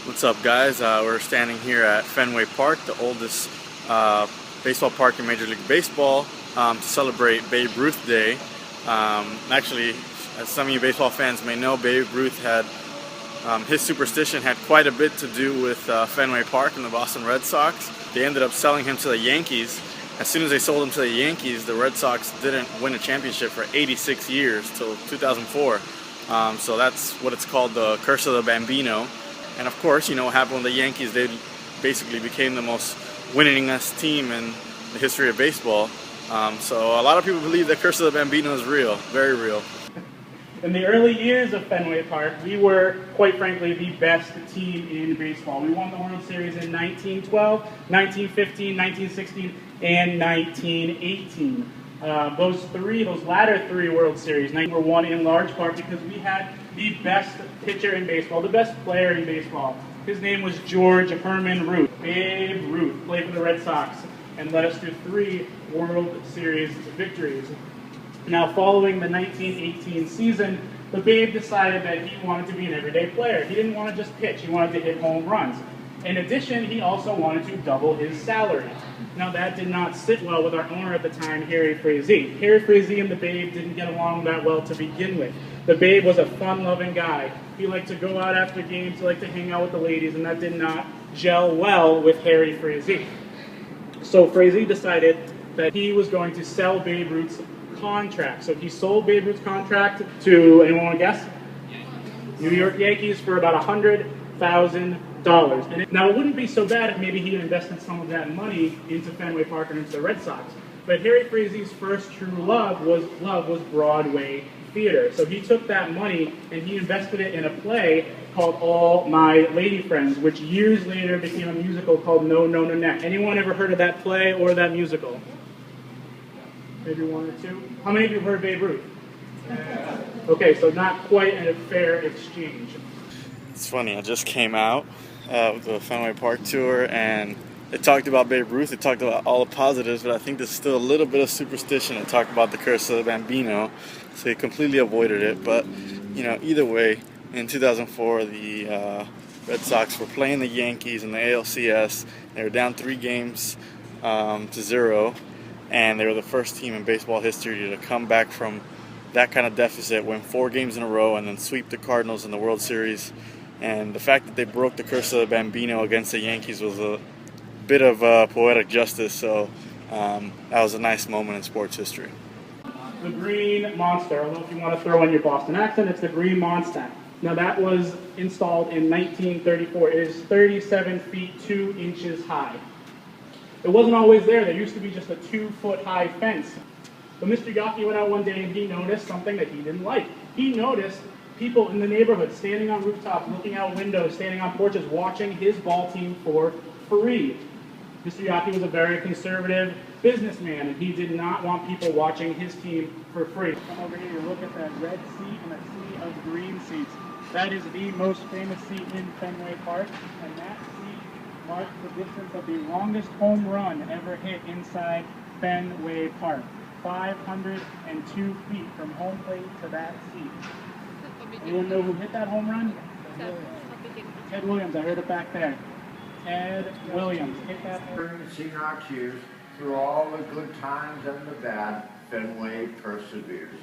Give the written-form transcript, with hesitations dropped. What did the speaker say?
What's up, guys? We're standing here at Fenway Park, the oldest baseball park in Major League Baseball, to celebrate Babe Ruth Day. Actually, as some of you baseball fans may know, Babe Ruth had his superstition had quite a bit to do with Fenway Park and the Boston Red Sox. They ended up selling him to the Yankees. As soon as they sold him to the Yankees, the Red Sox didn't win a championship for 86 years till 2004. So that's what it's called, the curse of the Bambino. And of course, you know what happened with the Yankees. They basically became the most winningest team in the history of baseball. So a lot of people believe the curse of the Bambino is real, very real. In the early years of Fenway Park, we were, quite frankly, the best team in baseball. We won the World Series in 1912, 1915, 1916, and 1918. Those latter three World Series were won in large part because we had the best pitcher in baseball, the best player in baseball. His name was George Herman Ruth. Babe Ruth played for the Red Sox and led us to 3 World Series victories. Now, following the 1918 season, the Babe decided that he wanted to be an everyday player. He didn't want to just pitch, he wanted to hit home runs. In addition, he also wanted to double his salary. Now, that did not sit well with our owner at the time, Harry Frazee. Harry Frazee and the Babe didn't get along that well to begin with. The Babe was a fun-loving guy. He liked to go out after games, he liked to hang out with the ladies, and that did not gel well with Harry Frazee. So Frazee decided that he was going to sell Babe Ruth's contract. So he sold Babe Ruth's contract to, anyone want to guess? New York Yankees for about $100,000. Now, it wouldn't be so bad if maybe he invested some of that money into Fenway Park and into the Red Sox. But Harry Frazee's first true love was Broadway theater. So he took that money and he invested it in a play called All My Lady Friends, which years later became a musical called No, No, No, Neck. Anyone ever heard of that play or that musical? Maybe one or two? How many of you have heard Babe Ruth? Okay, so not quite a fair exchange. It's funny, I just came out of the Fenway Park tour and it talked about Babe Ruth, it talked about all the positives, but I think there's still a little bit of superstition. It talked about the curse of the Bambino, so he completely avoided it. But, you know, either way, in 2004, the Red Sox were playing the Yankees in the ALCS. They were down 3 games to 0, and they were the first team in baseball history to come back from that kind of deficit, win 4 games in a row, and then sweep the Cardinals in the World Series. And the fact that they broke the curse of the Bambino against the Yankees was a bit of poetic justice, so that was a nice moment in sports history. The Green Monster. I don't know if you want to throw in your Boston accent. It's the Green Monster. Now, that was installed in 1934. It is 37 feet 2 inches high. It wasn't always there. There used to be just a 2-foot-high fence. But Mr. Yockey went out one day and he noticed something that he didn't like. He noticed people in the neighborhood standing on rooftops, looking out windows, standing on porches, watching his ball team for free. Mr. Yockey was a very conservative businessman, and he did not want people watching his team for free. Come over here, look at that red seat and a sea of green seats. That is the most famous seat in Fenway Park, and that seat marks the distance of the longest home run ever hit inside Fenway Park. 502 feet from home plate to that seat. Anyone know who hit that home run? Ted Williams, I heard it back there. Ted Williams hit that home During the senior years, through all the good times and the bad, Fenway perseveres.